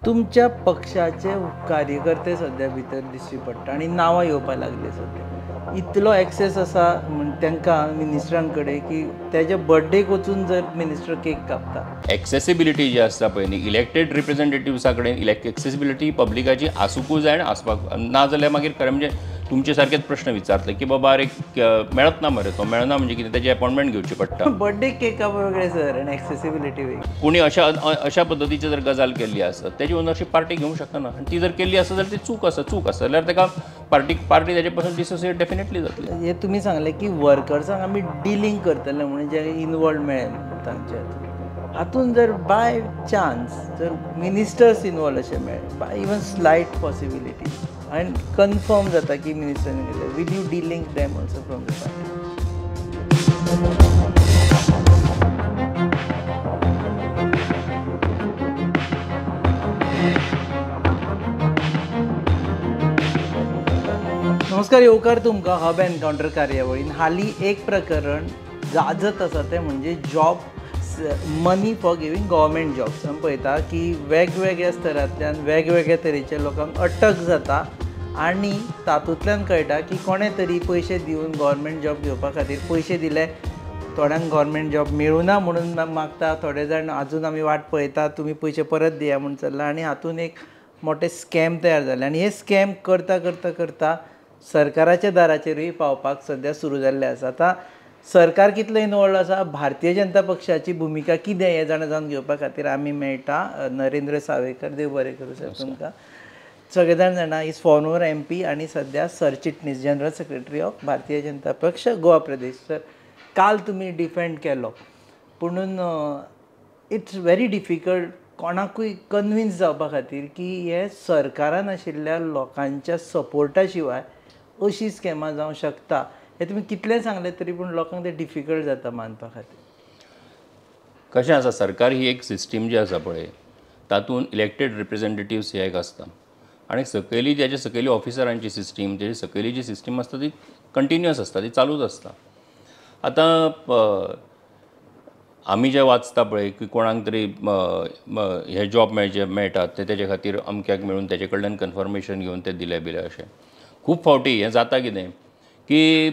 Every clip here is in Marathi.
तुमच्या पक्षाचे कार्यकर्ते सध्या भितर दिसची पडटा आणि नांवां येवपाक लागले सध्या इतलो एक्सेस आसा तांकां मिनिस्टरां कडेन की त्याच्या बर्थडेक वचून जर मिनिस्टर केक कापता. एक्सेसिबिलिटी जी आसता पळय न्ही इलेक्टेड रिप्रेझेंटेटिव्हसा कडेन एक्सेसिबिलिटी पब्लिकाची आसूंकूय जाय आनी आसपाक ना जाल्यार मागीर खरें म्हणजे तुमचे सारकेच प्रश्न विचारतले की बाबा अरे मेळत ना मरे तो मेळना म्हणजे कितें तेजी अपॉइंटमेंट घेवची पडटा. बर्थडे केक कापप वेगळें सर आनी एक्सेसिबिलिटी वेगळी. कोणी अशा पद्दतीची जर गजाल केल्ली आसत तेजी ओनरशीप पार्टी घेवंक शकना आनी ती जर केल्ली आसत जाल्यार ती चूक आसा जाल्यार ताका पार्टी तेजे पासून डिसोसिएट डेफिनेटली जातली. हे तुमी सांगले की वर्कर्सांक आमी डिलींग करतले म्हणून जे इनवॉल्व मेळ्ळे तांचे हातून जर बाय चान्स जर मिनिस्टर्स इनवॉल्व अशें मेळ्ळे by even slight possibility and confirm जाता की minister will you delink them also from the party. नमस्कार येवकार तुमकां हब एनकाउंटर कार्यावळीन हालीं एक प्रकरण गाजत आसा तें म्हणजे job money for giving government jobs. आमी पळयता की वेगवेगळ्या स्तरांतल्यान वेगवेगळ्या तरेच्या लोकांक अटक जाता आनी तातूंतल्यान कळटा की कोणे तरी पयशे दिवन गव्हर्मेंट जॉब घेवपा खातीर पयशे दिले थोड्यांक गव्हर्मेंट जॉब मेळूना म्हणून मागता थोडे जाण आजून आमी वाट पळयता तुमी पयशे परत दिया म्हणून चल्ला आनी हातून एक मोठे स्कॅम तयार जाले आनी हे स्कॅम करता करता करता सरकाराच्या दाराचेरूय पावपाक सद्या सुरू जाल्ले आसा. आतां सरकार कितलो इनवॉल्व आसा भारतीय जनता पक्षाची भुमिका कितें हे जाणा जावन घेवपा खातीर आमी मेळटा नरेंद्र सावयकर देव बरें करूं सर तुमकां. सगळे जाणा इज फॉर्मर MP आणि सध्या सरचिटणीस general secretary of Bharatiya Janata पक्ष गोवा प्रदेश. सर काल तुमी डिफेंड केलो पुणून इट्स व्हेरी डिफिकल्ट कोणाकूय कन्विन्स जावपा खातीर की हे सरकारान आशिल्ल्या लोकांच्या सपोर्टा शिवाय अशी स्कॅमां जावंक शकता. हे तुमी कितलें सांगलें तरी पूण लोकांक तें डिफिकल्ट जाता मानपा खातीर. कशें आसा सरकार ही एक सिस्टीम जी आसा पळय तातूंत इलेक्टेड रिप्रेझेंटेटिव्स हे एक आसता आनी सकयली तेजे सकयली ऑफिसरांची सिस्टीम तेजी सकयली जी सिस्टीम आसता ती कंटिन्युअस आसता ती चालूच आसता. आतां आमी जे वाचता पळय की कोणाक तरी हे जॉब मेळटात ते तेजे खातीर अमक्याक मेळून तेजे कडल्यान कन्फर्मेशन घेवन ते दिले बिले अशें खूब फावटी हें जाता कितें की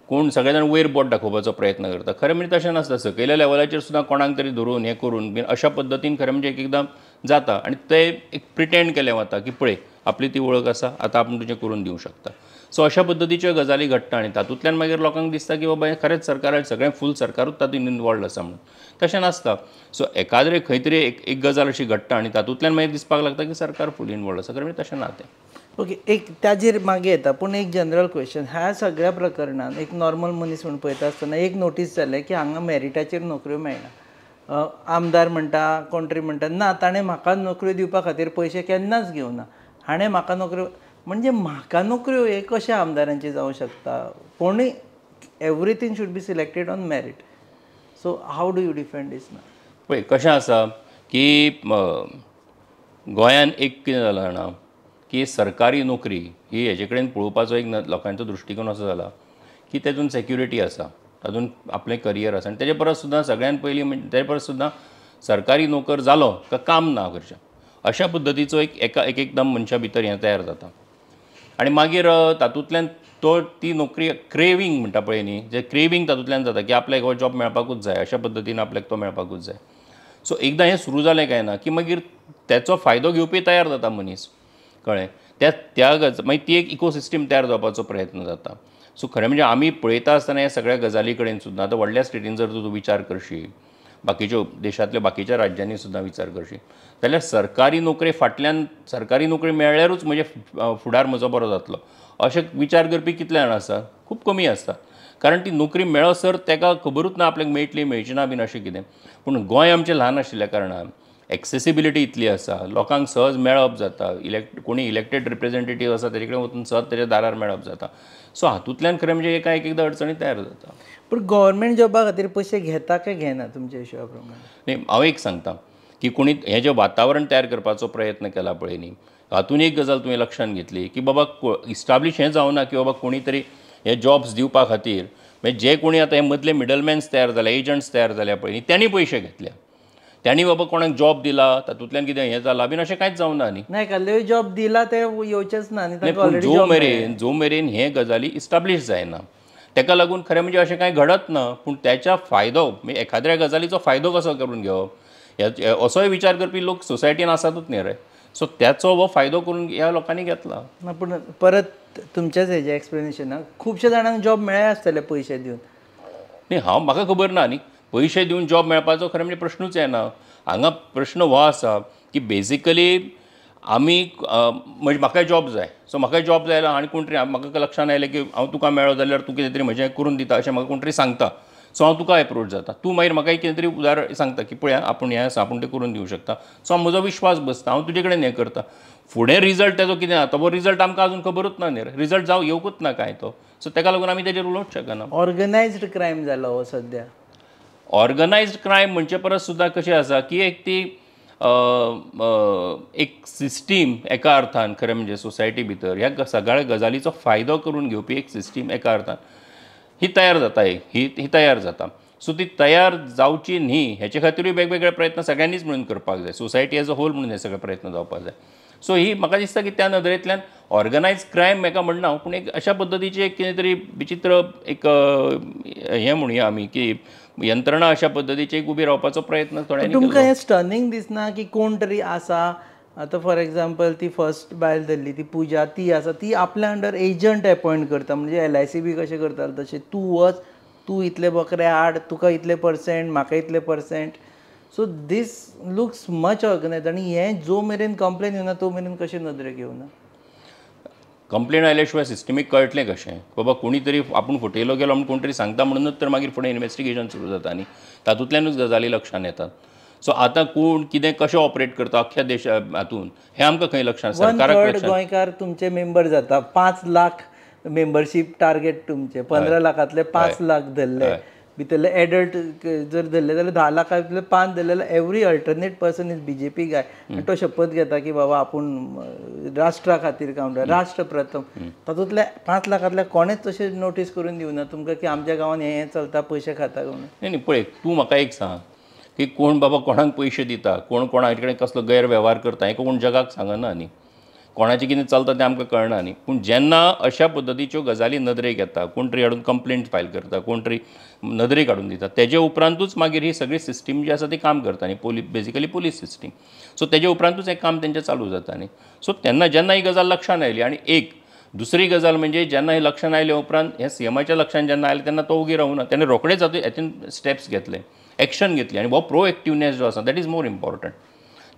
कोण सगळे जाण वयर बोट दाखोवपाचो प्रयत्न करता. खरें म्हणजे तशें नासता सकयल्या लेवलाचेर सुद्दां कोणाक तरी धरून हें करून बीन अशा पद्दतीन खरें म्हणजे एकदां जाता आनी ते एक प्रिटेंड केलें वता की पळय आपली ती वळख आसा आतां आपूण तुजें करून दिवंक शकता. सो अशा पद्दतीच्यो गजाली घडटा आनी तातूंतल्यान मागीर लोकांक दिसता की बाबा हें खरेंच सरकार सगळें फूल सरकारूच तातूंत इनवॉल्ड आसा म्हणून. तशें नासता. सो एकाद्रे खंय तरी एक गजाल अशी घडटा आनी तातूंतल्यान मागीर दिसपाक लागता की सरकार फूल इनवॉल्ड आसा. खरें म्हणजे तशें ना तें. ओके एक ताजेर मागीर येता पूण एक जनरल क्वेश्चन ह्या सगळ्या प्रकरणान एक नॉर्मल मनीस म्हणून पळयता आसतना एक नोटीस जालें की हांगा मेरिटाचेर नोकऱ्यो मेळना. आमदार म्हणटा कोण तरी म्हणटा ना ताणें म्हाका नोकऱ्यो दिवपा खातीर पयशे केन्नाच घेवना हाणें म्हाका नोकऱ्यो म्हणजे म्हाका नोकऱ्यो हे कशें आमदारांचे जावं शकता. कोणूय everything should be selected on merit. So how do you defend this ना. पळय कशें आसा की गोंयान एक कितें जालां जाणा की सरकारी नोकरी ही हेजे कडेन पळोवपाचो एक लोकांचो दृश्टीकोन असो जाला की तेतून सेक्युरिटी आसा तातूंत आपलें करियर आसा आनी तेजे परस सुद्दां सगळ्यान पयलीं म्हणजे तेजे परस सुद्दां सरकारी नोकर जालो काय काम ना करचें अशा पद्दतीचो एकदम मनशा भितर हें तयार जाता. आनी मागीर तातूंतल्यान ती नोकरी क्रेविंग म्हणटा पळय न्ही जे क्रेविंग तातूंतल्यान जाता की आपल्याक हो जॉब मेळपाकूच जाय अशा पद्दतीन आपल्याक तो मेळपाकूच जाय. सो एकदां हें सुरू जालें काय ना की मागीर तेचो फायदो घेवपी तयार जाता मनीस कळ्ळें. मागीर ती एक इकोसिस्टम तयार जावपाचो प्रयत्न जाता. सो खरें म्हणजे आमी पळयता आसतना ह्या सगळ्या गजाली कडेन सुद्दां आतां व्हडल्या स्टेटीन जर तूं विचार करशी बाकीच्यो देशांतल्या बाकीच्या राज्यांनी सुद्दां विचार करशी जाल्यार सरकारी नोकरे फाटल्यान सरकारी नोकरी मेळ्ळ्यारूच म्हणजे फुडार म्हजो बरो जातलो अशें विचार करपी कितले जाण आसा खूब कमी आसता. कारण ती नोकरी मेळसर ताका खबरूच ना आपल्याक मेळटली मेळची ना बीन अशें कितें. पूण गोंय आमचें ल्हान आशिल्ल्या कारणान एक्सेसिबिलिटी इतली आसा लोकांक सहज मेळप जाता कोणी इलेक्टेड रिप्रेझेंटेटिव्ह आसा तेजे कडेन वचून सहज तेच्या दारार मेळप जाता. सो हातूंतल्यान खरें म्हणजे एकदां अडचणी तयार जाता. पूण गव्हर्मेंट जॉबा खातीर पयशे घेता काय घेना तुमच्या हिशोबा प्रमाणे. न्ही हांव एक सांगता की कोणी हें जें वातावरण तयार करपाचो प्रयत्न केला पळय न्ही हातून एक गजाल तुवें लक्षांत घेतली की बाबा इस्टाब्लीश हें जावना की बाबा कोणी तरी हे जॉब्स दिवपा खातीर म्हणजे जे कोणी आतां हे मदले मिडलमॅन्स तयार जाल्या एजंट्स तयार जाल्या पळय न्ही त्यांनी पयशे घेतल्या त्यांनी बाबा कोणाक जॉब दिला तातूंतल्यान कितें हें जालां बीन अशें कांयच जावना न्ही. नाही एखाद्यावेळी जॉब दिला ते येवचेच ना आणि नाही, तांकां पूण ऑलरेडी जॉब जो मेरेन हे गजाली इस्टाब्लीश जायना तेका लागून खरें म्हणजे अशें कांय घडत ना. पूण त्याचा फायदो म्हणजे एखाद्या गजालीचो फायदो कसो करून घेवप असोय विचार करपी लोक सोसायटीन आसातूच न्ही रे. सो त्याचो हो फायदो करून ह्या लोकांनी घेतला. ना. पूण परत तुमच्याच हेजे एक्सप्लेनेशनाक खुबशे जाणांक जॉब मेळ्ळे आसतले पयशे दिवन. न्ही म्हाका खबर ना न्ही पयशे दिवन जॉब मेळपाचो खरें म्हणजे प्रश्नूच येना. हांगा प्रश्न हो आसा की बेजिकली आमी म्हणजे म्हाका जॉब जाय. सो म्हाका जॉब जाय आनी कोण तरी म्हाका लक्षांत आयलें की हांव तुका मेळ्ळो जाल्यार तूं कितें तरी म्हजें करून दिता अशें म्हाका कोण तरी सांगता. सो हांव तुका एप्रोच जाता. तूं मागीर म्हाका कितें तरी उदाहरण सांगता की पळया आपूण हें आसा आपूण तें करून दिवंक शकता. सो म्हजो विश्वास बसता हांव तुजे कडेन हें करता. फुडें रिजल्ट तेजो कितें जाता वो रिजल्ट आमकां अजून खबरूच ना न्ही. रिजल्ट जावं येवंकूच ना कांय तो. सो तेका लागून आमी तेजेर उलोवंक शकना. ऑर्गनायज्ड क्रायम जालो हो सद्या. ऑर्गनायज्ड क्रायम म्हणचे परस सुद्दां कशें आसा की एक सिस्टीम एका अर्थान खरें म्हणजे सोसायटी भितर ह्या सगळ्या गजालीचो फायदो करून घेवपी एक सिस्टीम एका अर्थान ही तयार जाता. ही तयार जाता. सो ती तयार जावची न्ही हेचे खातीरूय वेगवेगळे प्रयत्न सगळ्यांनीच म्हणून करपाक जाय. सोसायटी एज अ होल म्हणून हे सगळे प्रयत्न जावपाक जाय. सो ही म्हाका दिसता की त्या नदरेंतल्यान ऑर्गनायज क्रायम हेका म्हणना पूण एक अशा पद्दतीची एक कितें तरी विचित्र एक हें म्हणुया आमी की यंत्रणा अशा पद्दतीची एक उबी रावपाचो प्रयत्न थोड्यांनी तुमकां हें स्टनिंग दिसना की कोण तरी आसा आतां फॉर एग्जाम्पल ती फर्स्ट बायल धरली ती पुजा ती आसा ती आपल्या अंडर एजंट अपॉयंट करता म्हणजे LIC बी कशें करताले तशें तूं वच तूं इतले बकरे हाड तुका इतले % म्हाका इतले %. सो दीस लुक्स मच ऑर्गनायज आनी हें जो मेरेन कंप्लेन येवना तो मेरेन कशें नदरेक येवना. कंप्लेन आयल्या शिवाय सिस्टमीक कळटलें कशें बाबा कोणी तरी आपूण फटयलो गेलो म्हणून कोण तरी सांगता म्हणूनच तर मागीर फुडें इन्वेस्टिगेशन सुरू जाता न्ही. तातूंतल्यानूच गजाली लक्षांत येतात. सो आतां कोण कितें कशें ऑपरेट करता अख्ख्या देशा हातून हें आमकां खंय लक्षांत सरकाराक 1/3 गोंयकार तुमचे मेंबर जाता. 5 लाख मेंबरशीप टार्गेट तुमचे 15 लाखांतले 5 लाख धरले भितरले एडल्ट जर धरले जाल्यार 10 लाखांतले 5 धरले जाल्यार every alternate person is BJP गाय आनी तो शपथ घेता की बाबा आपूण राष्ट्रा खातीर काम करता राष्ट्र प्रथम. तातूंतले 5 लाखांतले कोणेच तशें नोटीस करून दिवना तुमकां की आमच्या गांवांत हें चलता पयशे खाता म्हणून. न्ही पळय तूं म्हाका एक सांग की कोण बाबा कोणाक पयशे दिता कोण कोणा कडेन कसलो गैरवेव्हार करता हें कोण जगाक सांगना न्ही. कोणाचें कितें चलता तें आमकां कळना न्ही. पूण जेन्ना अशा पद्दतीच्यो गजाली नदरेक येता कोण तरी हाडून कंप्लेंट फायल करता कोण तरी नदरेक हाडून दिता तेजे उपरांतूच मागीर ही सगळी सिस्टीम जी आसा ती काम करता न्ही. Basically police system. सो तेजे उपरांतूच हें काम तेंचें चालू जाता न्ही. सो तेन्ना जेन्ना ही गजाल लक्षांत आयली आनी दुसरी गजाल म्हणजे जेन्ना हे लक्षांत आयले उपरांत हें CMच्या लक्षांत जेन्ना आयलें तेन्ना तो उगी रावना. तेणें रोखडेच हातून स्टेप्स घेतले एक्शन घेतली आनी हो प्रोएक्टिवनेस जो आसा दॅट इज मोर इम्पॉर्टंट.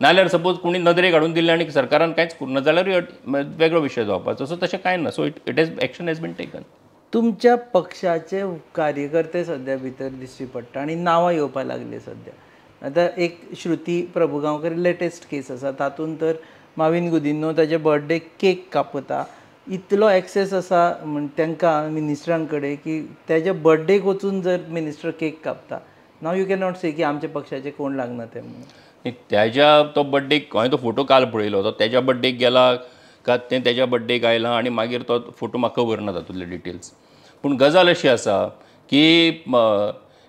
नाल्यार सपोज कोणी नदरेक हाडून दिल्लें आनी सरकारान कांयच करूना जाल्यार वेगळो विशय जावपाचो. सो तशें कांय ना. So action has been taken. तुमच्या पक्षाचे कार्यकर्ते सद्या भितर दिश्टी पडटा आनी नांवां येवपाक लागली सद्या. आतां एक श्रुती प्रभुगांवकर लेटेस्ट केस आसा तातूंत तर माविन गुदिन्हो ताचे बर्थडे केक कापता इतलो एक्सेस आसा म्हण तांकां मिनिस्टरां कडेन की तेज्या बर्थडेक वचून जर मिनिस्टर केक कापता नाव यू कॅन नॉट से की आमच्या पक्षाचे कोण लागना ते म्हणून. त्याच्या तो बर्थडेक हांवें तो फोटो काल पळयलो तो तेज्या बर्थडेक गेला का तें तेज्या बर्थडेक आयलां आनी मागीर तो फोटो म्हाका खबर ना तातूंतले डिटेल्स. पूण गजाल अशी आसा की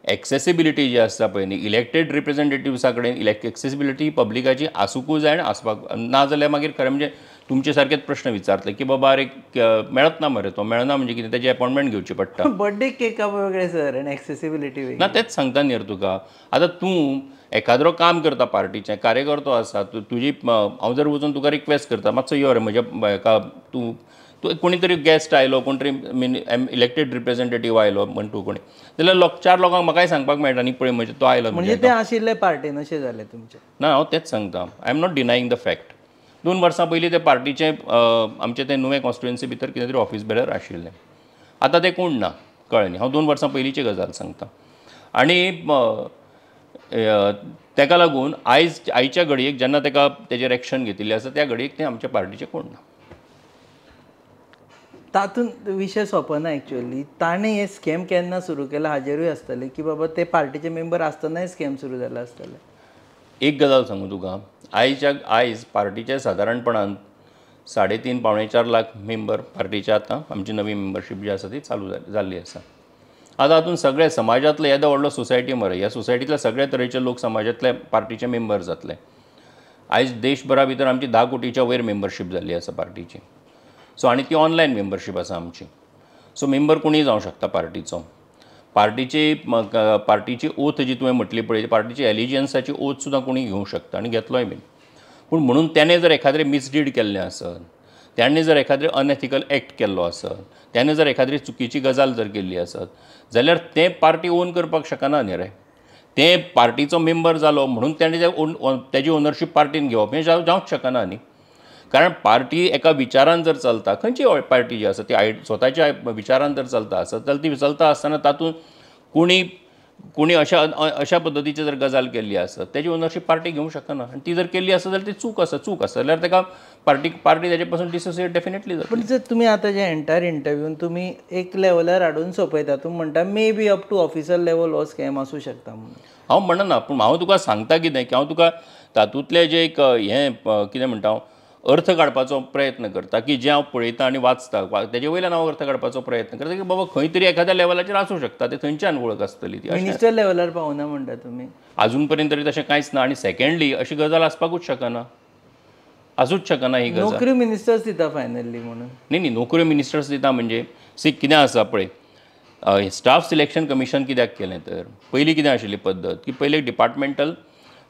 एक्सेसिबिलिटी जी आसता पळय न्ही इलेक्टेड रिप्रेझेंटेटिव्सा कडेन एक्सेसिबिलिटी पब्लिकाची आसूंकूय जाय आनी आसपाक ना जाल्यार मागीर खरें म्हणजे तुमचे सारकेच प्रश्न विचारतले की बाबा अरे मेळत ना मरे तो मेळना म्हणजे कितें तेजी अपॉयंटमेंट घेवची पडटा. बर्थडे केक कापप वेगळें सर आनी एक्सेसिबिलिटी वेगळी. ना तेच सांगता न्ही तुका. आतां तूं एखादो काम करता पार्टीचें कार्यकर्तो आसा तुजी हांव जर वचून तुका रिक्वेस्ट करता मातसो यो रे म्हज्या हेका तूं कोणी तरी गेस्ट आयलो कोण तरी इलेक्टेड रिप्रेझेंटेटीव आयलो म्हण तूं कोणी जाल्यार 4 लोकांक म्हाकाय सांगपाक मेळटा न्ही पळय म्हणजे तो आयलो म्हणजे ते आशिल्ले पार्टीन अशें जालें तुमचें. ना हांव तेच सांगता. I am not denying the fact. 2 वर्सां पयलीं ते पार्टीचे आमचे ते नुवें कॉन्स्टिट्युएन्सी भितर कितें तरी ऑफीस बेरर आशिल्लें. आतां ते कोण ना कळ्ळें न्ही. हांव 2 वर्सां पयलींची गजाल सांगता. आनी तेका लागून आयच्या घडयेक जेन्ना तेका तेजेर एक्शन घेतिल्ली आसा त्या घडयेक ते आमच्या पार्टीचे कोण ना. तातूंत विशय सोंपना एक्चुअली. ताणें हें स्कॅम केन्ना सुरू केला हाजेरूय आसतलें की बाबा ते पार्टीचे मेंबर आसतनाय स्कॅम सुरू जाला आसतलें. एक गजाल सांगू तुका आयज पार्टीचे सादारणपणान 3.5-4 लाख मेंबर पार्टीचे आतां आमची नवी मेंबरशीप जी आसा ती चालू जाल्ली आसा. आतां हातूंत सगळे समाजांतले येदो व्हडलो सोसायटी मरे, ह्या सोसायटींतले सगळे तरेचे लोक समाजांतले पार्टीचे मेंबर जातले. आयज देशभरा भितर आमची 10 कोटीच्या वयर मेंबरशीप जाल्ली आसा पार्टीची. सो आनी ती ऑनलायन मेंबरशीप आसा आमची. सो मेंबर कोणीय जावं शकता पार्टीचो. पार्टीची ओथ जी तुवें म्हटली पळय, पार्टीची एलिजन्साची ओथ सुद्दां कोणी घेवंक शकता आनी घेतलोय बीन. पूण म्हणून त्याने जर एखाद्रें मिसडीड केल्लें आसत, त्याने जर एखाद्रें अनएथिकल एक्ट केल्लो आसत, त्याने जर एखाद्री चुकीची गजाल जर केल्ली आसत जाल्यार तें पार्टी ओन करपाक शकना न्ही रे. तें पार्टीचो मेंबर जालो म्हणून तेणें तेजी ओनरशीप पार्टीन घेवप हें जावंच शकना न्ही. कारण पार्टी एका विचारान जर चलता, खंयची पार्टी जी आसा ती स्वताच्या विचारान जर चलता आसत जाल्यार ती चलता आसतना तातूंत कोणी अशा पद्दतीची जर गजाल केल्ली आसत तेजी ओनरशीप पार्टी घेवंक शकना. आनी ती जर केल्ली आसत जाल्यार ती चूक आसा जाल्यार ताका पार्टी तेजे पासून डिसोसिएट डेफिनेटली जाता. पण जर तुमी आतां जे एंटायर इंटरव्यून तुमी एक लेवलार हाडून सोंपयता, तुमी म्हणटा may be up to officer level हो स्कॅम आसूं शकता म्हणून. हांव म्हणना, पूण हांव तुका सांगता कितें की हांव तुका तातूंतले जे एक हें कितें म्हणटा हांव अर्थ काडपाचो प्रयत्न करता की जें हांव पळयतां आनी वाचता तेजे वयल्यान हांव अर्थ काडपाचो प्रयत्न करता की बाबा खंय तरी एखाद्या लेवलाचेर आसूं शकता, ते थंयच्यान वळख आसतली ती. मिनिस्टर लेवलार पावना म्हणटा तुमी? अजून पर्यंत तरी तशें कांयच ना. आनी सेकंडली अशी गजाल आसपाकूच शकना, आसूच शकना ही गजाल. नोकरी मिनिस्टर्स दिता फायनली म्हणून. न्ही नोकऱ्यो मिनिस्टर्स दिता म्हणजे कितें आसा पळय, स्टाफ सिलेक्शन कमिशन कित्याक केलें तर पयलीं कितें आशिल्ली पद्दत की पयलीं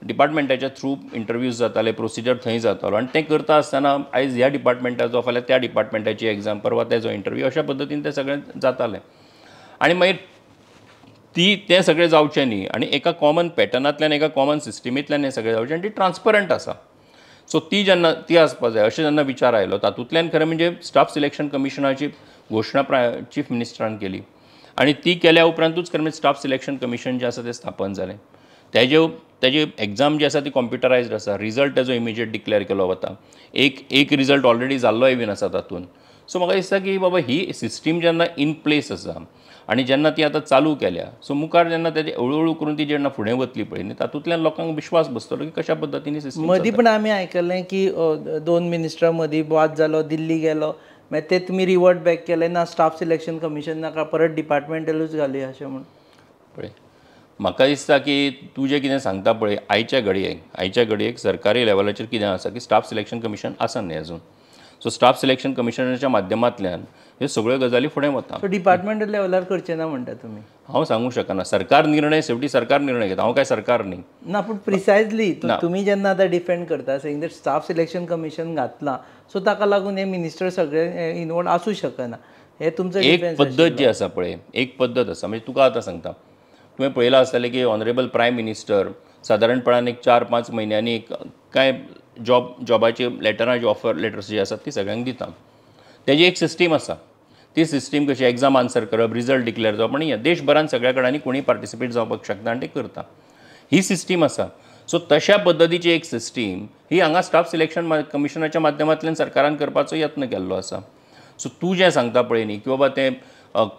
डिपार्टमेंटाच्या थ्रू इंटरव्यूज जाताले, प्रोसिजर थंय जातालो आनी तें करता आसतना आयज ह्या डिपार्टमेंटाचो फाल्यां त्या डिपार्टमेंटाची एग्जाम, परवा तेजो इंटरव्यू, अशा पद्दतीन तें सगळें जातालें. आनी मागीर तें सगळें जावचें न्ही आनी एका कॉमन पॅटर्नांतल्यान एका कॉमन सिस्टमींतल्यान हें सगळें जावचें आनी ती ट्रान्सपरंट आसा. सो ती आसपाक जाय अशें जेन्ना विचार आयलो तातूंतल्यान खरें म्हणजे स्टाफ सिलेक्शन कमिशनाची घोशणा चीफ मिनिस्टरान केली आनी ती केल्या उपरांतूच खरें म्हणजे स्टाफ सिलेक्शन कमिशन जें आसा तें स्थापन जालें. तेजी एग्जाम जी आसा ती कॉम्प्युटरायज्ड आसा, रिजल्ट तेजो इमिजिएट डिक्लेअर केलो वता. एक रिजल्ट ऑलरेडी जाल्लोय बीन आसा तातूंत. सो म्हाका दिसता की बाबा ही सिस्टीम जेन्ना इन प्लेस आसा आनी जेन्ना ती आतां चालू केल्या, सो मुखार जेन्ना तेजी हळूहळू करून ती जेन्ना फुडें वतली पळय न्ही तातूंतल्यान लोकांक विश्वास बसतलो की कशा पद्दतीन सिस्टम. मदीं पण आमी आयकलें की 2 मिनिस्टरां मदीं वाद जालो, दिल्ली गेलो, मागीर ते तुमी रिवर्ट बॅक केलें ना, स्टाफ सिलेक्शन कमिशन नाका, परत डिपार्टमेंटलूच घालुया अशें म्हणून. पळय म्हाका दिसता की तूं जें कितें सांगता पळय आयच्या घडयेक सरकारी लेवलाचेर कितें आसा की स्टाफ सिलेक्शन कमिशन आसा न्ही अजून. सो स्टाफ सिलेक्शन कमिशनाच्या माध्यमांतल्यान ह्यो सगळ्यो गजाली फुडें वता. सो डिपार्टमेंटल लेवलार करचें ना म्हणटा तुमी? हांव सांगूंक शकना. शेवटी सरकार निर्णय घेता, हांव काय सरकार न्ही ना. पूण प्रिसायजली तुमी जेन्ना आतां डिफेंड करता Seng that staff selection commission घातलां, सो ताका लागून हे मिनिस्टर सगळे इनवॉल्व आसूं शकना, हे तुमचो एक पद्दत जी आसा पळय, एक पद्दत आसा. म्हणजे तुका आतां सांगता, तुवें पळयलां आसतलें की ऑनरेबल प्रायम मिनिस्टर सादारणपणान एक 4-5 म्हयन्यांनी कांय जॉबाची लेटरां जी ऑफर लेटर्स जी आसात ती सगळ्यांक दिता. तेजी एक सिस्टीम आसा. ती सिस्टीम कशी एग्जाम आन्सर करप, रिजल्ट डिक्लेअर जावप आनी देशभरान सगळ्या कडेन कोणी पार्टिसिपेट जावपाक शकता आनी ते करता. ही सिस्टीम आसा. सो तशा पद्दतीची एक सिस्टीम ही हांगा स्टाफ सिलेक्शन कमिशनाच्या माध्यमांतल्यान सरकारान करपाचो यत्न केल्लो आसा. सो तूं जें सांगता पळय न्ही की बाबा तें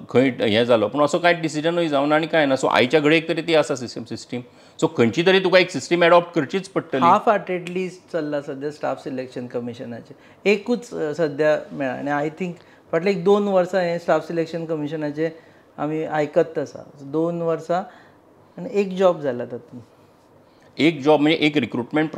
खंय हें जालो, पूण असो कांय डिसिजनूय जावना आनी कांय ना. सो आयच्या घडयेक तरी ती आसा सिस्टीम. सो खंयची तरी तुका एक सिस्टीम एडॉप्ट करचीच पडटली. हाफ हार्टेडली चल्ला सद्या स्टाफ सिलेक्शन कमिशनाचे. एकूच सद्या मेळ्ळा आनी आय थिंक फाटले 2 वर्सां हें स्टाफ सिलेक्शन कमिशनाचे आमी आयकत आसा. 2 वर्सां आनी एक जॉब जाला तातूंत. एक जॉब म्हणजे एक रिक्रुटमेंट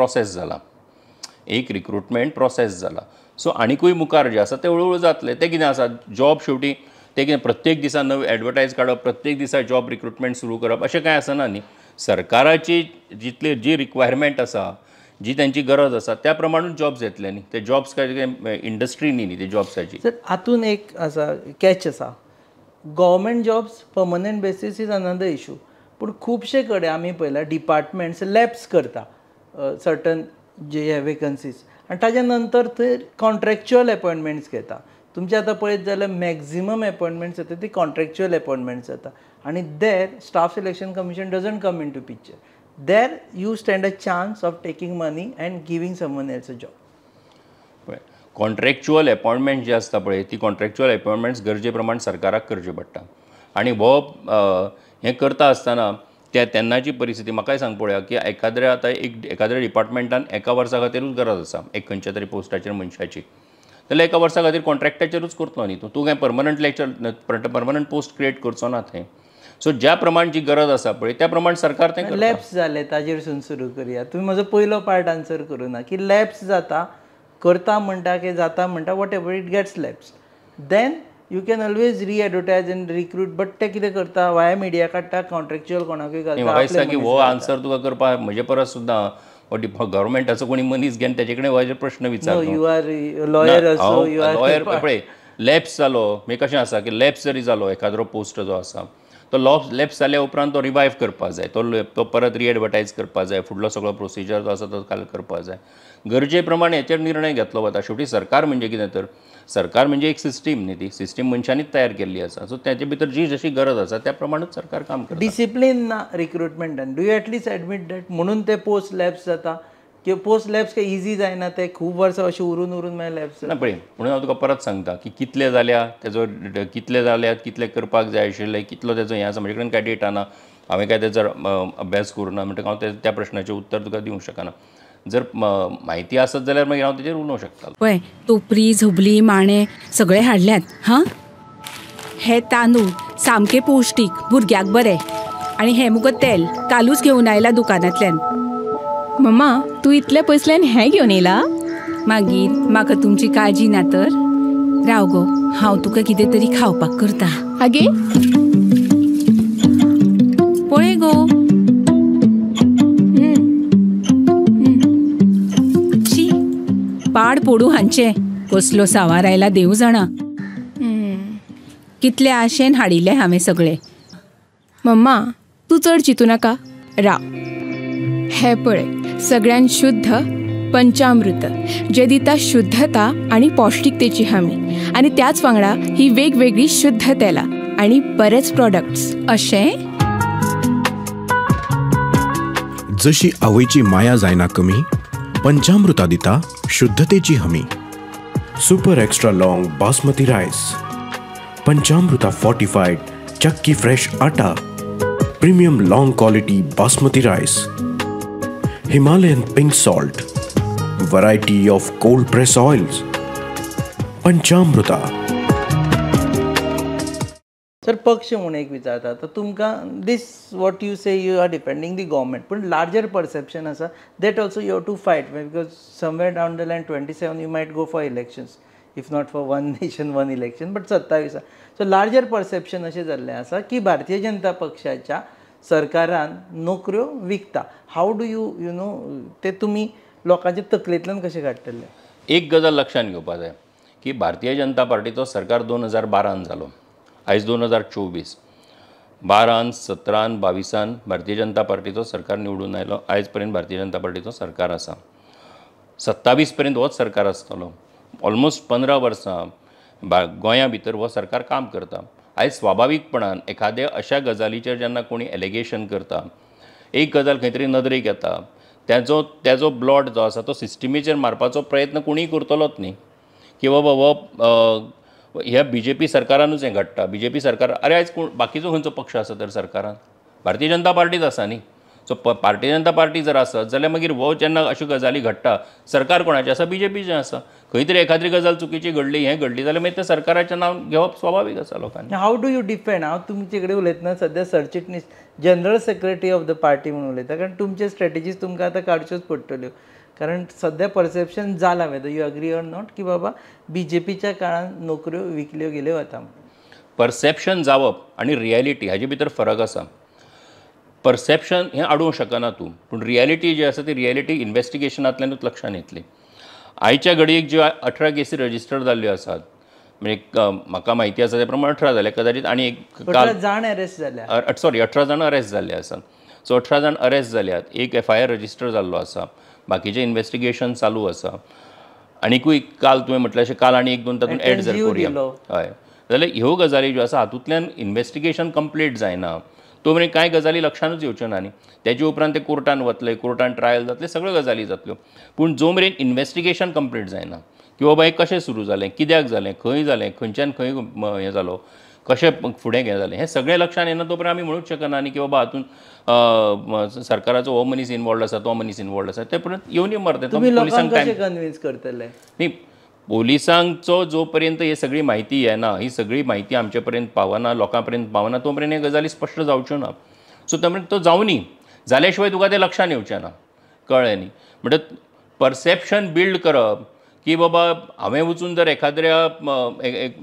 प्रोसेस जाला. सो आनीकूय मुखार जें आसा तें हळूहळू जातलें. तें कितें आसा, जॉब शेवटी तें कितें प्रत्येक दिसा नवी एडवर्टायज काडप, प्रत्येक दिसा जॉब रिक्रुटमेंट सुरू करप अशें कांय आसना न्ही. सरकाराची जी रिक्वायरमेंट आसा, जी त्यांची गरज आसा त्या प्रमाणूच जॉब्स येतले न्ही. ते जॉब्स काय इंडस्ट्री न्ही ती जॉब्साची. सर हातून एक आसा कॅच आसा, government jobs permanent basis is another issue. पूण खुबशे कडेन आमी पळयला डिपार्टमेंट्स लॅप्स करता सर्टन जे वेकन्सीज आनी ताज्या नंतर थंय कॉन्ट्रॅक्च्युअल अपॉयंटमेंट्स घेता. तुमचे आतां पळयत जाल्यार मॅक्झिमम अपॉयंटमेंट्स जाता ती कॉन्ट्रॅक्च्युअल अपॉयंटमेंट्स जाता आनी there staff selection commission doesn't come into picture. There you stand a chance of taking money and giving someone else a job. Contractual appointment जी आसता पळय ती कॉन्ट्रॅक्च्युअल अपॉयंटमेंट्स गरजे प्रमाण सरकाराक करचे पडटा. आनी हो हें करता आसतना तेन्नाची परिस्थिती म्हाकाय सांग पळोवया की एखाद्या डिपार्टमेंटान एका वर्सा खातीरूच गरज आसा एक खंयच्या तरी पोस्टाचेर मनशाची, जाल्यार एका वर्सा खातीर कॉन्ट्रॅक्टाचेरूच करतलो न्ही तूं काय परमनंट पोस्ट क्रिएट करचो ना थंय. सो ज्या प्रमाणची गरज आसा पळय त्या प्रमाण सरकार तें करता. लॅब्स जाले ताजेरसून सुरू करुया. तुमी म्हजो पयलो पार्ट आन्सर करूं ना की लॅब्स जाता करता म्हणटा की जाता म्हणटा whatever it gets lapse then you can always readvertise and recruit. But ते कितें करता वाया मिडिया काडटा कॉन्ट्रॅक्च्युअल कोणाकूय घालता. म्हाका दिसता की हो आन्सर तुका करपाक म्हजे परस सुद्दां गव्हर्मेंटाचो कोणी मनीस घेवन तेजे कडेन वाजे प्रश्न विचार. You are lawyer also. You are lawyer पळय लॅब्स जालो म्हणजे कशें आसा की लॅब्स जरी जालो एखादो पोस्ट जो आसा तो लॅब्स जाल्या उपरांत तो रिवायव करपाक जाय. तो परत री-एडवर्टायज करपाक जाय. फुडलो सगळो प्रोसिजर जो आसा तो करपाक जाय. गरजे प्रमाणे हेचेर निर्णय घेतलो वता. शेवटी सरकार म्हणजे कितें तर सरकार म्हणजे एक सिस्टीम न्ही. ती सिस्टीम मनशांनीच तयार केल्ली आसा. सो तेचे भितर जी जशी गरज आसा त्या प्रमाणेच सरकार काम करता. डिसिप्लीन ना रिक्रुटमेंटान. Do you at least admit that म्हणून ते पोस्ट लॅब्स जाता की पोस्ट लॅब्स काय इजी जायना. ते खूब वर्सां अशें उरून मागीर लॅब्स ना पळय म्हणून हांव तुका परत सांगता की कितले जाल्या तेजो कितले जाल्यात कितले करपाक जाय आशिल्ले कितलो तेजो हें आसा म्हजे कडेन कांय डेटा ना. हांवें काय तेजो अभ्यास करूना म्हणटकीर हांव त्या प्रश्नाचें उत्तर तुका दिवंक शकना. जर म्हायती आसत जाल्यार मागीर हांव तेजेर उलोवंक शकता. पळय टोपरी झबली माणे सगळे हाडल्यात. हां हे तांदूळ सामके पौश्टीक भुरग्याक बरे आनी हें मुगो तेल कालूच घेवन आयला दुकानांतल्यान. मम्मा तू इतले पयसल्यान हें घेवन येयला? मागीर म्हाका तुमची काळजी ना तर राव गो हांव तुका कितें तरी खावपाक करता. आगे पळय गो शी पाड पडू हांचे कसलो सावार आयला देव जाणा. कितले आशेन हाडिल्ले हांवें सगळे. मम्मा तू चड चिंतू नाका. राव हे पळय सगळ्यान शुद्ध पंचामृत जे दिता शुद्धता आणि पौष्टिकतेची हमी आणि त्याच वांगडा ही वेगवेगळी शुद्ध तेलां आणि बरेच प्रोडक्ट्स अशें जशी आवयची माया जायना कमी पंचामृता दिता शुद्धतेची हमी. Super extra long basmati rice Panchamrita fortified chakki fresh atta premium long quality basmati rice Himalayan pink salt variety of cold press oils Panchamrita. Sir पक्ष म्हणून एक विचारता तर तुमकां this what you say you are depending the government पूण लार्जर परसेप्शन आसा that also you have to fight because somewhere down the line 27 you might go for elections if not for one nation one election but 27. So larger perception अशें जाल्लें आसा की भारतीय जनता पक्षाच्या सरकारान नोकऱ्यो विकता. हाऊ डू यू नो ते तुमी लोकांच्या तकलेंतल्यान कशें काडटले? एक गजाल लक्षात घेवपाक जाय की भारतीय जनता पार्टीचो सरकार 2012 जालो. आयज 2024 12, 17, 22 भारतीय जनता पार्टीचो सरकार निवडून आयलो. आयज पर्यंत भारतीय जनता पार्टीचो सरकार आसा. 27 पर्यंत होच सरकार आसतलो. ऑलमोस्ट 15 वर्सां गोंया भितर हो सरकार काम करता. आयज स्वाभावीकपणान एखाद्या अशा गजालीचेर जेन्ना कोणी एलिगेशन करता एक गजाल खंय तरी नदरेक येता त्याचो ब्लॉट जो आसा तो सिस्टमीचेर मारपाचो प्रयत्न कोणीय करतलोच न्ही की बाबा हो ह्या BJP सरकारानूच हें घडटा. BJP सरकार अरे आयज कोण बाकीचो खंयचो पक्ष आसा तर सरकारान भारतीय जनता पार्टीच आसा न्ही. सो भारतीय जनता पार्टी जर आसत जाल्यार मागीर हो जेन्ना अश्यो गजाली घडटा सरकार कोणाचें आसा BJPचें आसा. खंय तरी एखादी गजाल चुकीची घडली हें घडली जाल्यार मागीर त्या सरकाराचें नांव घेवप स्वाभावीक आसा लोकांनी. How do you defend? हांव तुमचे कडेन उलयतना सद्या सरचिटणीस general secretary of the party म्हणून उलयता कारण तुमचे स्ट्रॅटेजीज तुमकां आतां काडच्योच पडटल्यो कारण सद्या परसेप्शन जालां whether you agree or not की बाबा BJPच्या काळान नोकऱ्यो विकल्यो गेल्यो वता. परसेप्शन जावप आनी रियलिटी हाजे भितर फरक आसा. परसेप्शन हें आडोवंक शकना तूं पूण रियलिटी जी आसा ती रियलिटी इन्वेस्टिगेशनांतल्यानूच लक्षांत येतली. आयच्या घडयेक ज्यो 18 केसी रजिस्टर जाल्ल्यो आसात म्हणजे म्हाका म्हायती आसा त्या प्रमाण 18 जाले कदाचित आनी एक 18 जाण अरेस्ट जाल्या. 18 जाण अरेस्ट जाल्ले आसात. सो 18 जाण अरेस्ट जाल्यात. एक FIR रजिस्टर जाल्लो आसा. बाकीचें इन्वेस्टिगेशन चालू आसा. आनीकूय काल तुवें म्हटलें अशें काल आनी एक दोन तातूंत एड जर करुया हय जाल्यार ह्यो गजाली ज्यो आसा हातूंतल्यान इन्वेस्टिगेशन कंप्लीट जायना तो मेरेन कांय गजाली लक्षांतूच येवच्यो ना न्ही. तेजे उपरांत ते कोर्टान वतले कोर्टान ट्रायल जातले सगळ्यो गजाली जातल्यो पूण जो मेरेन इन्वेस्टिगेशन कंप्लीट जायना की बाबा हें कशें सुरू जालें कित्याक जालें खंय जालें खंयच्यान खंय हें जालो कशें फुडें हें जालें हें सगळें लक्षांत येना तो पर्यंत आमी म्हणूंक शकना न्ही की बाबा हातूंत सरकाराचो हो मनीस इनवॉल्ड आसा तो मनीस इनवॉल्ड आसा ते पर्यंत येवन मरता. तुमी लोकांक कशें कन्विन्स करतले? न्ही पोलिसांचो जो पर्यंत ही सगळी म्हायती येना, ही सगळी म्हायती आमचे पर्यंत पावना, लोकां पर्यंत पावना, तो पर्यंत हे गजाली स्पश्ट जावच्यो ना. सो तो जावनी जाल्या शिवाय तुका ते लक्षांत येवचें ना. कळ्ळें न्ही. म्हणटच परसेप्शन बिल्ड करप की बाबा हांवें वचून जर एखाद्या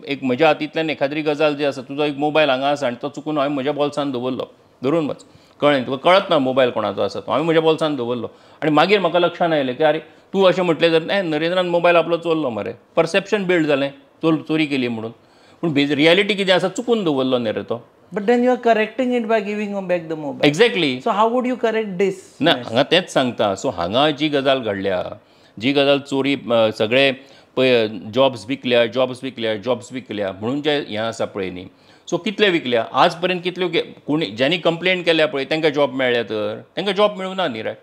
एक म्हज्या हातींतल्यान एखादी गजाल जी आसा, तुजो एक मोबायल हांगा आसा आनी तो चुकून हांवें म्हज्या बॉल्सान दवरलो, धरून वच. कळ्ळें, तुका कळत ना मोबायल कोणाचो आसा तो, हांवें म्हज्या बॉल्सान दवरलो आनी मागीर म्हाका लक्षांत आयलें की अरे तूं अशें म्हटलें जर नरेंद्रान मोबायल आपलो चोरलो मरे, परसेप्शन बिल्ड जालें चोरी केली म्हणून. पूण रियलिटी कितें आसा, चुकून दवरलो न्ही रे तो. But then you are correcting it by giving him back the mobile. Exactly. So how would you correct this? ना हांगा तेंच सांगता. सो हांगा जी गजाल घडल्या, जी गजाल चोरी सगळे पळय जॉब्स विकल्या म्हणून जे हें आसा पळय न्ही, सो कितले विकल्या आज पर्यंत, कितल्यो कोणी ज्यांनी कंप्लेंट केल्या पळय तांकां जॉब मेळ्ळ्या, तर तांकां जॉब मेळूना न्ही रे.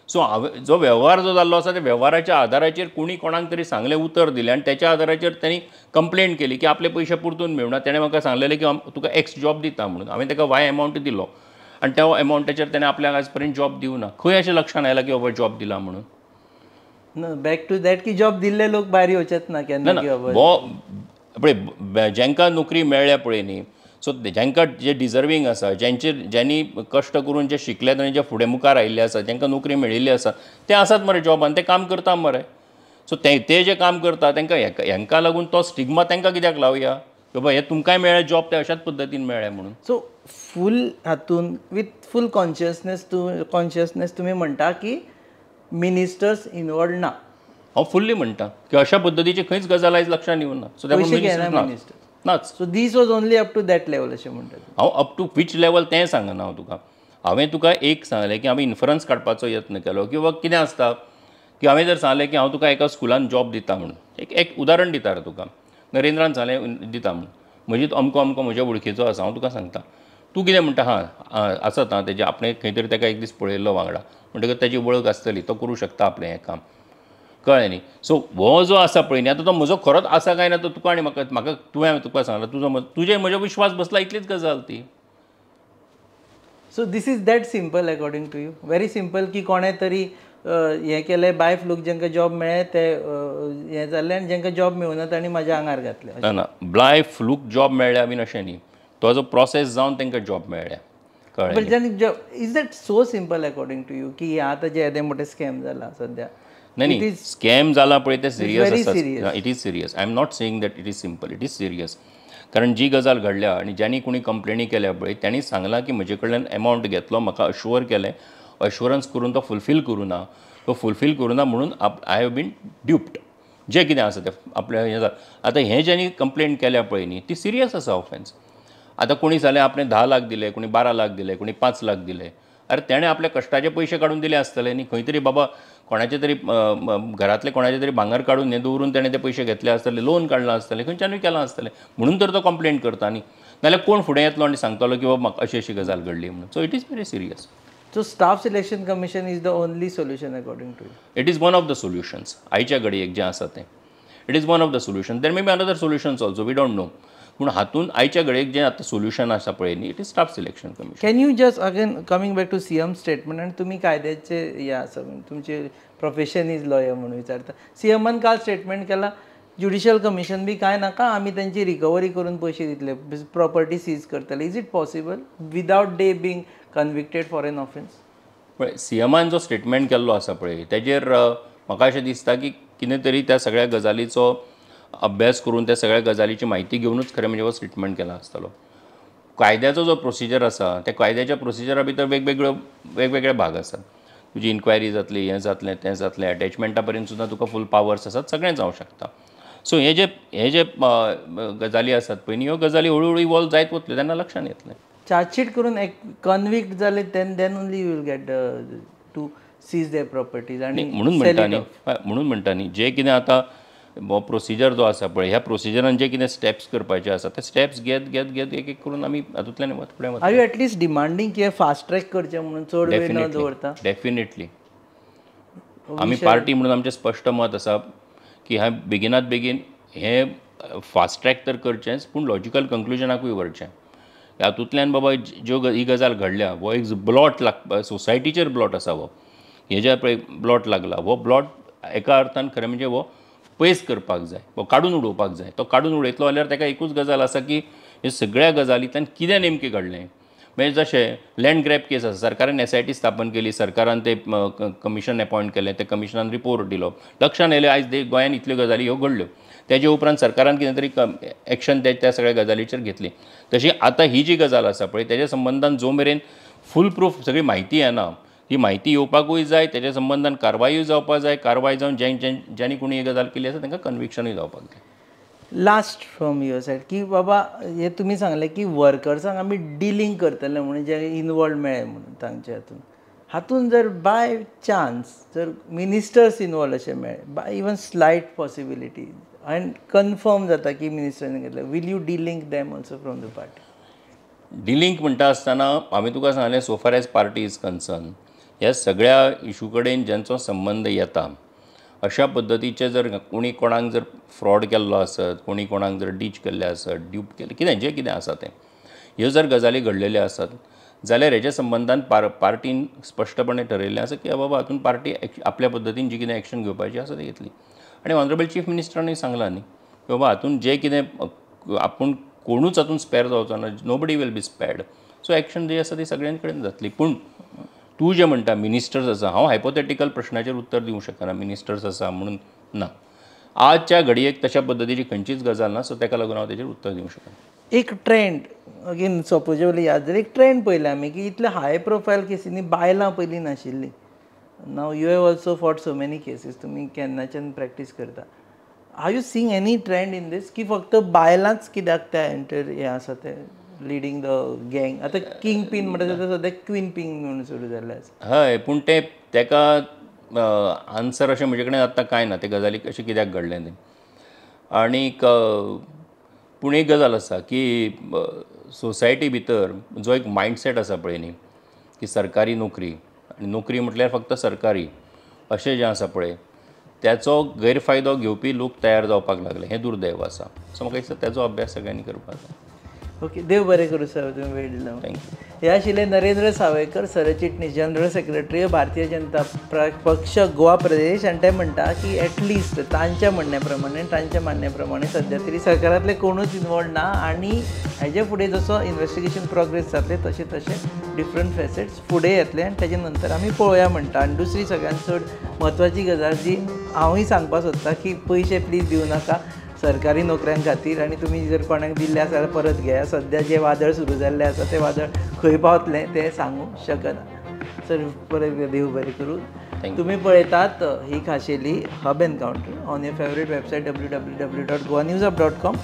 सो जो वेव्हार जो जाल्लो आसा त्या वेव्हाराच्या आदाराचेर कोणी कोणाक तरी सांगलें, उतर दिलें आनी त्याच्या आदाराचेर त्यांनी कंप्लेंट केली की आपले पयशे परतून मेळना. तेणें म्हाका सांगलेलें की तुका एक्स जॉब दिता म्हणून. हांवें ताका वाय अमावंट दिलो आनी त्या अमावंटाचेर ताणें आपल्याक आज पर्यंत जॉब दिवना. खंय अशें लक्षांत आयलां की बाबा जॉब दिला म्हणून. बॅक टू दॅट की जॉब दिल्ले लोक भायर येवचेच ना केन्ना. पळय जांकां नोकरी मेळ्ळ्या पळय न्ही, सो जांकां जे डिजर्वींग आसा, ज्यांनी कश्ट करून जे शिकल्यात आनी जे फुडें मुखार आयिल्ले आसा, जांकां नोकरी मेळिल्ली आसा, ते आसात मरे जॉबान, ते काम करता मरे. सो ते जे काम करता तांकां हांकां लागून तो स्टिग्मा तांकां कित्याक लावया की बाबा हे तुमकांय मेळ्ळे जॉब, ते अशाच पद्दतीन मेळ्ळे म्हणून. सो फूल हातून विथ फूल कॉन्शियसनेस तुमी म्हणटा की मिनिस्टर्स इनवॉल्ड ना. हांव फुल्ली म्हणटा की अशा पद्दतीची खंयच गजाल आयज लक्षांत येवना. सो मिनिस्टर नाच. So this was only up to that level अशें म्हणटा. हांव अप टू वीच लेवल तें सांगना हांव तुका. हांवें तुका एक सांगलें की हांवें इन्फरन्स काडपाचो यत्न केलो की बाबा कितें आसता की हांवें जर सांगलें की हांव तुका एका स्कुलान जॉब दिता म्हणून, एक उदाहरण दिता रे तुका. नरेंद्रान सांगलें दिता म्हणून, म्हजी अमको म्हज्या वळखीचो आसा, हांव तुका सांगता. तूं कितें म्हणटा, हां आसत हां तेजे आपणें खंय तरी ताका एक दीस पळयल्लो वांगडा, म्हणटकच ताची वळख आसतली, तो करूं शकता आपलें हें काम. कळ्ळें न्ही. सो हो जो आसा पळय न्ही, आतां तो म्हजो खरोच आसा काय ना तो तुका आनी म्हाका तुवें तुका सांगला, तुजेर म्हजो विश्वास बसला, इतलीच गजाल ती. So this is that simple according to you. Very simple की कोणें तरी हें केलें बाय फ्लूक, जांकां जॉब मेळ्ळे ते हें जाल्लें आनी जांकां जॉब मेळूना तांणी म्हाज्या आंगार घातलें. ना बाय फ्लूक जॉब मेळ्ळ्या बीन अशें न्ही. तो जो प्रोसेस जावन तांकां जॉब मेळ्ळ्या. कळ्ळें. Is that so simple according to you की आतां जे येदे मोठे स्कॅम जाला सद्या. नाही स्कॅम जाला पळय ते सिरियस आसा. serious. It is serious. I am not saying that it is simple, it is serious. कारण जी गजाल घडल्या आनी ज्यांनी कोणी कंप्लेनी केल्या पळय त्यांनी सांगलां की म्हजे कडल्यान अमावंट घेतलो, म्हाका अश्युअर केलें, अश्युरन्स करून तो फुलफील करूना, म्हणून आय हॅव बीन ड्युप्ड. जे कितें आसा तें आपल्या हें जाता. आतां हें ज्यांनी कंप्लेंट केल्या पळय न्ही ती सिरियस आसा ऑफेन्स. आतां कोणी जालें आपणें 10 लाख दिले, कोणी 12 लाख दिले, कोणी 5 लाख दिले. अरे तेणें आपल्या कश्टाचे पयशे काडून दिले आसतले न्ही. खंय तरी बाबा कोणाचे तरी घरातले कोणाचे तरी भांगर काडून हें दवरून तेणें ते पयशे घेतले आसतले, लोन काडलां आसतलें, खंयच्यानूय केलां आसतलें, म्हणून तर तो कंप्लेंट करता न्ही. नाल्यार कोण फुडें येतलो आनी सांगतलो की बाबा म्हाका अशी गजाल घडली म्हणून. So it is very serious. So staff selection commission is the only solution according to you. It is one of the solutions. आयच्या घडयेक जें आसा तें it is one of the solution. There may be another solutions also, we don't know. पूण हातून आयच्या घडयेक जें आतां सोल्युशन आसा पळय न्ही, it is staff selection commission. Can you just again coming back to CM statement, आनी तुमी कायद्याचे हे आसा तुमचे प्रोफेशन इज लॉयर म्हणून विचारता. सीएमान काल स्टेटमेंट केला ज्युडिशियल कमिशन बी कांय नाका, आमी तेंची रिकवरी करून पयशे दितले, प्रॉपर्टी सीज करतले. Is it possible without they being convicted for an offence? पळय सीएमान जो स्टेटमेंट केल्लो आसा पळय तेजेर म्हाका अशें दिसता की कितें तरी त्या सगळ्या गजालीचो अभ्यास करून त्या सगळ्या गजालीची म्हायती घेवनूच खरें म्हणजे हो स्टेटमेंट केला आसतलो. कायद्याचो जो प्रोसिजर आसा त्या कायद्याच्या प्रोसिजरा भितर वेगवेगळे भाग आसात. तुजी इन्क्वायरी जातली, हें जातलें तें जातलें, अटॅचमेंटा पर्यंत सुद्दां तुका फूल पावर्स आसात, सगळें जावं शकता. सो हे जे गजाली आसात पळय न्ही, ह्यो गजाली हळू इवॉल्व जायत वतल्यो तेन्ना लक्षांत येतलें. चार्जशीट करून एक कन्विक्ट जाले then only you will get to seize their properties. आनी म्हणून म्हणटा न्ही जे कितें आतां हो प्रोसिजर जो आसा पळय ह्या प्रोसिजरान जे कितें स्टेप्स करपाचे आसा ते स्टेप्स घेत एक करून आमी हातूंतल्यान फुडें वता. आर यू एटलीस्ट डिमांडींग की फास्ट ट्रॅक करचें म्हणून चड वेळ न दवरता? डेफिनेटली. आमी पार्टी म्हणून आमचें स्पश्ट मत आसा की हांवें बेगिनात बेगीन हें फास्ट ट्रॅक तर करचेंच, पूण लॉजिकल कंक्लुजनाकूय व्हरचें. हातूंतल्यान बाबा ज्यो ही गजाल घडल्या हो एक ब्लॉट सोसायटीचेर ब्लॉट आसा, हो हे जे पळय ब्लॉट लागला हो ब्लॉट एका अर्थान खरें म्हणजे हो पयस करपाक जाय वा काडून उडोवपाक जाय. तो काडून उडयतलो जाल्यार ताका एकूच गजाल आसा की ह्या सगळ्या गजालींतल्यान कितें नेमकें घडलें. म्हणजे जशें लँड ग्रॅब केस आसा, सरकारान SIT स्थापन केली, सरकारान ते कमिशन अपॉयंट केलें, त्या कमिशनान रिपोर्ट दिलो, लक्षांत येयलें आयज गोंयांत इतल्यो गजाली ह्यो घडल्यो. तेजे उपरांत सरकारान कितें तरी एक्शन त्या सगळ्या गजालीचेर घेतली. तशी आतां ही जी गजाल आसा पळय तेज्या संबंधान जो मेरेन फूल प्रूफ सगळी म्हायती येना, ही म्हायती येवपाकूय जाय, तेज्या संबंधान कारवायूय जावपाक जाय, कारवाय जावन ज्यांनी कोणी ही गजाल केली आसा तांकां कन्विक्शनूय जावपाक जाय. लास्ट फ्रॉम युअर सायड की बाबा हे तुमी सांगलें की वर्कर्सांक आमी डिलींग करतले म्हणून जे इनवॉल्व मेळ्ळे म्हणून तांचे हातून जर बाय चान्स जर मिनिस्टर्स इनवॉल्व अशे मेळ्ळे, by even slight possibility and confirm जाता की मिनिस्टरांनी घेतले, will you delink them also from the party? Delink म्हणटा आसतना हांवें तुका सांगलें so far as party is concern, ह्या सगळ्या इशू कडेन ज्यांचो संबंध येता अशा पद्दतीचे जर कोणी कोणाक जर फ्रॉड केल्लो आसत, कोणी कोणाक जर डीच केल्ले आसत, ड्यूप केले कितें जें कितें आसा तें, ह्यो जर गजाली घडलेल्यो आसत जाल्यार हेच्या संबंधान पार्टीन स्पश्टपणे ठरयल्लें आसा की बाबा हातून पार्टी आपल्या पद्दतीन जी कितें एक्शन घेवपाची आसा ती घेतली. आनी ऑनरेबल चीफ मिनिस्टरानूय सांगलां न्ही की बाबा हातून जें कितें आपूण कोणूच हातून स्पॅर जावचो ना, nobody will be spared. So action जी आसा ती सगळ्यां कडेन जातली. पूण तूं जें म्हणटा मिनिस्टर्स आसा, हांव हायपोथेटिकल प्रश्नाचेर उत्तर दिवंक शकना मिनिस्टर्स आसा म्हणून ना. आजच्या घडयेक तशा पद्दतीची खंयचीच गजाल ना, सो ताका लागून हांव तेजेर उत्तर दिवंक शकना. एक ट्रेंड अगेन सपोजेबली याद जाल्यार एक ट्रेंड पळयलें आमी की इतले हाय प्रोफायल केसींनी बायलां पयलीं नाशिल्लीं. Now you have also fought so many cases, तुमी केन्नाच्यान प्रॅक्टीस करता. Are you seeing any trend in this की फक्त बायलांच कित्याक ते एंटर हें आसा ते लिडींग द गँग? आतां किंग पीन म्हणटा ते सद्या क्वीन पीन म्हणून सुरू जाल्ले आसा. हय, पूण ते ताका आन्सर अशें म्हजे कडेन आतां कांय ना, ते गजालीक अशें कित्याक घडलें तें. आनीक पूण एक गजाल आसा की सोसायटी भितर जो एक मायंडसेट आसा पळय न्ही की सरकारी नोकरी, आनी नोकरी म्हटल्यार फक्त सरकारी अशें जें आसा पळय त्याचो गैरफायदो घेवपी लोक तयार जावपाक लागले, हें दुर्दैव आसा. सो म्हाका दिसता तेचो अभ्यास सगळ्यांनी करपाक जाय. ओके, देव बरें करूं सर, तुमी वेळ दिलो. थँक्यू. हे आशिल्ले नरेंद्र सावयकर, सरचिटणीस जनरल सेक्रेटरी भारतीय जनता पक्ष गोवा प्रदेश. आनी ते म्हणटा की एटलिस्ट तांच्या म्हणण्या प्रमाणे, तांच्या मान्या प्रमाणे सद्या तरी सरकारांतले कोणूच इनवॉल्व ना, आनी हेजे फुडें जसो इन्वेस्टिगेशन प्रोग्रेस जातलें तशें तशें डिफरंट फेसेट्स फुडें येतले आनी तेजे नंतर आमी पळोवया म्हणटा. आनी दुसरी सगळ्यांत चड म्हत्वाची गजाल जी हांवूय सांगपाक सोदतां की पयशे प्लीज दिवं नाका सरकारी नोकऱ्यां खातीर, आनी तुमी जर कोणाक दिल्ले आसा जाल्यार परत घेया. सद्या जे वादळ सुरू जाल्लें आसा ते वादळ खंय पावतलें तें सांगूंक शकना. सर बरें, देव बरें करूं. तुम्ही पळयतात ही खाशेली hub encounter on your favourite website www.goanewsup.com.